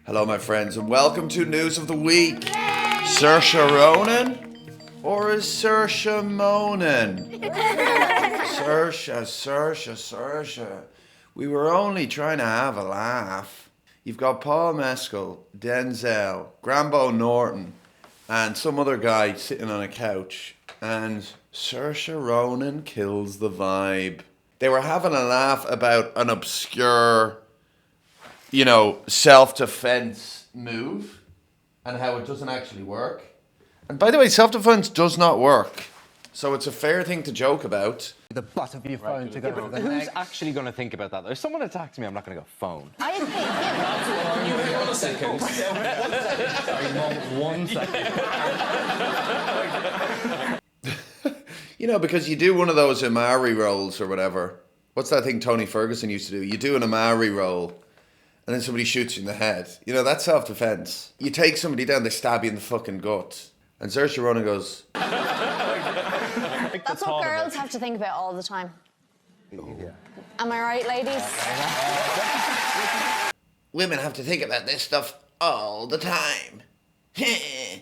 Hello, my friends, and welcome to News of the Week. Saoirse Ronan? Or is Saoirse Moanin? Saoirse. We were only trying to have a laugh. You've got Paul Mescal, Denzel, Grambo Norton, and some other guy sitting on a couch. And Saoirse Ronan kills the vibe. They were having a laugh about an obscure, self-defense move and how it doesn't actually work. And by the way, self-defense does not work. So it's a fair thing to joke about. The butt of your phone to go for the Who's neck. actually going to think about that? If someone attacks me, I'm not going to go phone. I think him. Hang on a second. Sorry, Mum, 1 second. Because you do one of those Amari rolls or whatever. What's that thing Tony Ferguson used to do? You do an Amari roll and then somebody shoots you in the head. That's self-defense. You take somebody down, they stab you in the fucking gut. And Saoirse Ronan goes... That's what girls have to think about all the time. Yeah. Am I right, ladies? Women have to think about this stuff all the time. Yeah.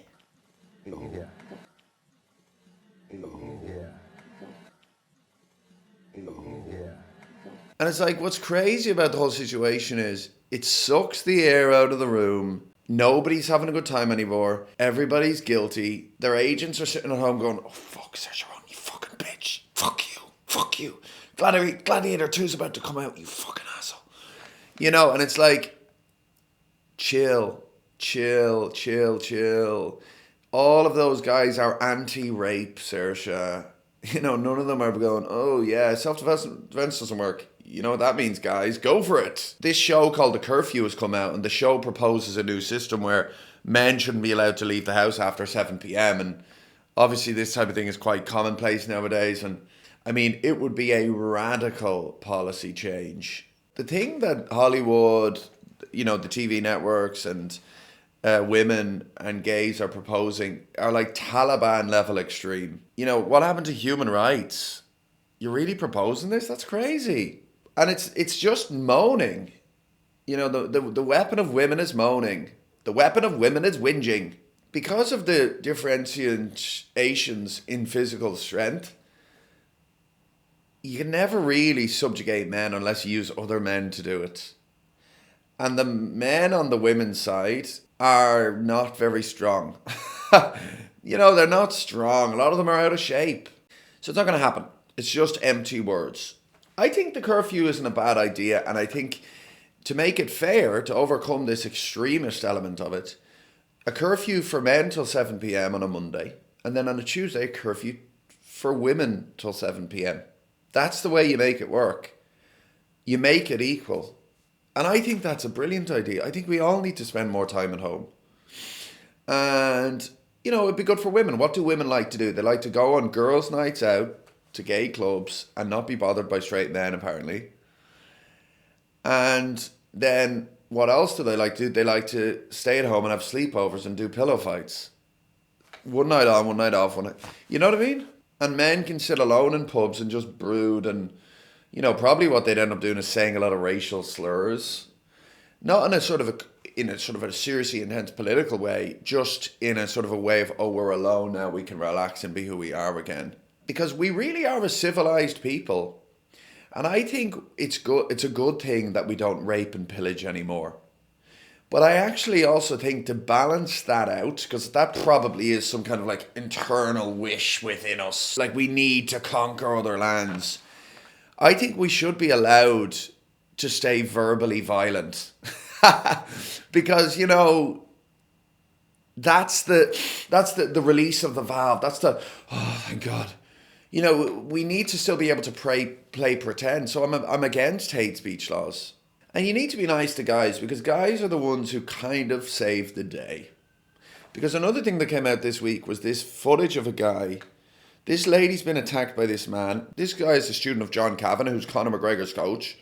And it's like, what's crazy about the whole situation is it sucks the air out of the room. Nobody's having a good time anymore. Everybody's guilty. Their agents are sitting at home going, oh, fuck, Saoirse Ronan, you fucking bitch. Fuck you. Gladiator 2's about to come out, you fucking asshole. And it's like, chill. All of those guys are anti-rape, Saoirse. None of them are going, oh yeah, self-defense doesn't work. You know what that means, guys? Go for it. This show called The Curfew has come out, and the show proposes a new system where men shouldn't be allowed to leave the house after 7 p.m. And obviously this type of thing is quite commonplace nowadays. And I mean, it would be a radical policy change. The thing that Hollywood, the TV networks and women and gays are proposing are like Taliban level extreme. What happened to human rights? You're really proposing this? That's crazy. And it's just moaning. The weapon of women is moaning. The weapon of women is whinging. Because of the differentiations in physical strength, you can never really subjugate men unless you use other men to do it. And the men on the women's side are not very strong. They're not strong. A lot of them are out of shape. So it's not going to happen. It's just empty words. I think the curfew isn't a bad idea, and I think to make it fair, to overcome this extremist element of it, a curfew for men till 7 p.m. on a Monday, and then on a Tuesday, a curfew for women till 7 p.m. That's the way you make it work. You make it equal. And I think that's a brilliant idea. I think we all need to spend more time at home. And, it'd be good for women. What do women like to do? They like to go on girls' nights out to gay clubs and not be bothered by straight men, apparently. And then what else do they like to do? They like to stay at home and have sleepovers and do pillow fights. One night on, one night off. You know what I mean? And men can sit alone in pubs and just brood and... probably what they'd end up doing is saying a lot of racial slurs, not in a sort of a seriously intense political way, just in a sort of a way of, oh, we're alone now, we can relax and be who we are again. Because we really are a civilized people. And I think it's a good thing that we don't rape and pillage anymore. But I actually also think to balance that out, because that probably is some kind of like internal wish within us, like we need to conquer other lands. I think we should be allowed to stay verbally violent. Because, that's the release of the valve. That's the, oh, thank God. We need to still be able to play pretend. So I'm against hate speech laws. And you need to be nice to guys, because guys are the ones who kind of save the day. Because another thing that came out this week was this footage of a guy. This lady's been attacked by this man. This guy is a student of John Kavanagh, who's Conor McGregor's coach.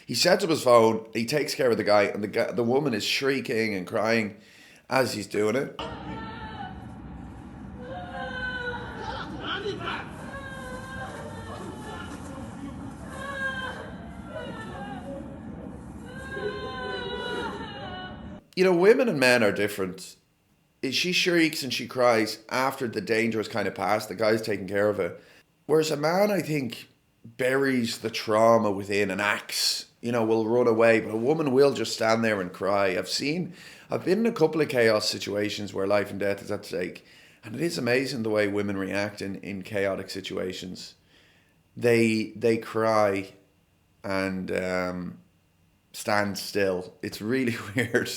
He sets up his phone, he takes care of the guy, and the woman is shrieking and crying as he's doing it. You know, women and men are different. She shrieks and she cries after the danger is kind of past. The guy's taking care of it. Whereas a man, I think, buries the trauma within an axe. You know, will run away, but a woman will just stand there and cry. I've been in a couple of chaos situations where life and death is at stake, and it is amazing the way women react in chaotic situations. They cry and stand still. It's really weird.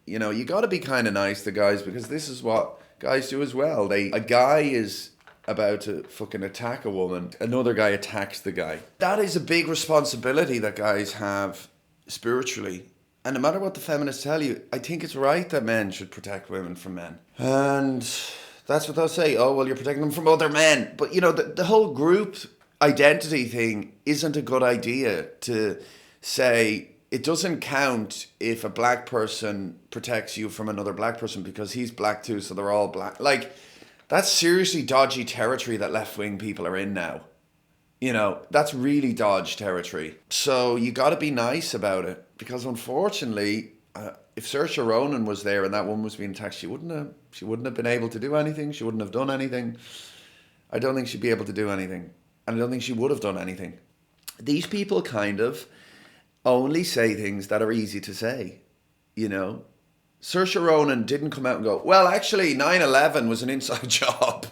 You know, you got to be kind of nice to guys, because this is what guys do as well. A guy is about to fucking attack a woman, another guy attacks the guy. That is a big responsibility that guys have spiritually. And no matter what the feminists tell you, I think it's right that men should protect women from men. And that's what they'll say. Oh, well, you're protecting them from other men. But, you know, the whole group identity thing isn't a good idea, to say it doesn't count if a black person protects you from another black person because he's black too, so they're all black. Like, that's seriously dodgy territory that left-wing people are in now. You know, that's really dodgy territory. So you got to be nice about it, because unfortunately, if Saoirse Ronan was there and that woman was being attacked, she wouldn't have been able to do anything. She wouldn't have done anything. I don't think she'd be able to do anything. And I don't think she would have done anything. These people kind of only say things that are easy to say, you know. Saoirse Ronan didn't come out and go, well, actually, 9/11 was an inside job.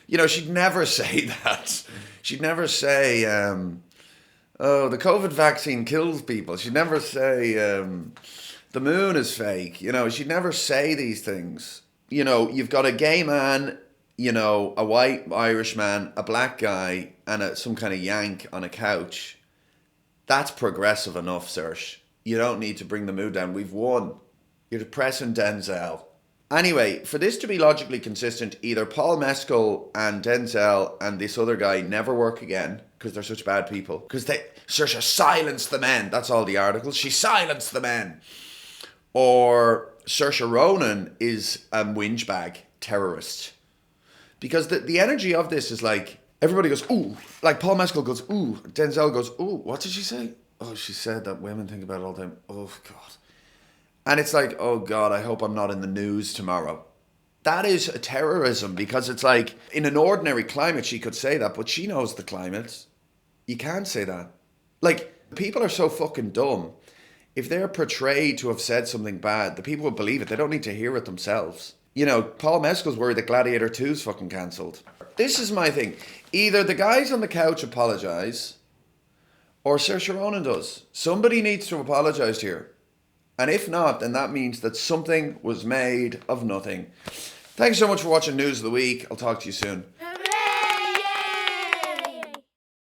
You know, she'd never say that. She'd never say, oh, the COVID vaccine kills people. She'd never say, the moon is fake. You know, she'd never say these things. You know, you've got a gay man, you know, a white Irish man, a black guy, and some kind of yank on a couch. That's progressive enough, Saoirse. You don't need to bring the mood down. We've won. You're depressing Denzel. Anyway, for this to be logically consistent, either Paul Mescal and Denzel and this other guy never work again because they're such bad people. Because Saoirse silenced the men. That's all the articles. She silenced the men. Or Saoirse Ronan is a whinge bag terrorist. Because the energy of this is like, everybody goes, ooh. Like Paul Mescal goes, ooh. Denzel goes, ooh. What did she say? Oh, she said that women think about it all the time. Oh, God. And it's like, oh, God, I hope I'm not in the news tomorrow. That is a terrorism, because it's like, in an ordinary climate, she could say that, but she knows the climate. You can't say that. Like, people are so fucking dumb. If they're portrayed to have said something bad, the people will believe it. They don't need to hear it themselves. You know, Paul Mescal's worried that Gladiator 2's fucking cancelled. This is my thing. Either the guys on the couch apologise, or Saoirse Ronan does. Somebody needs to apologise here. And if not, then that means that something was made of nothing. Thanks so much for watching News of the Week. I'll talk to you soon.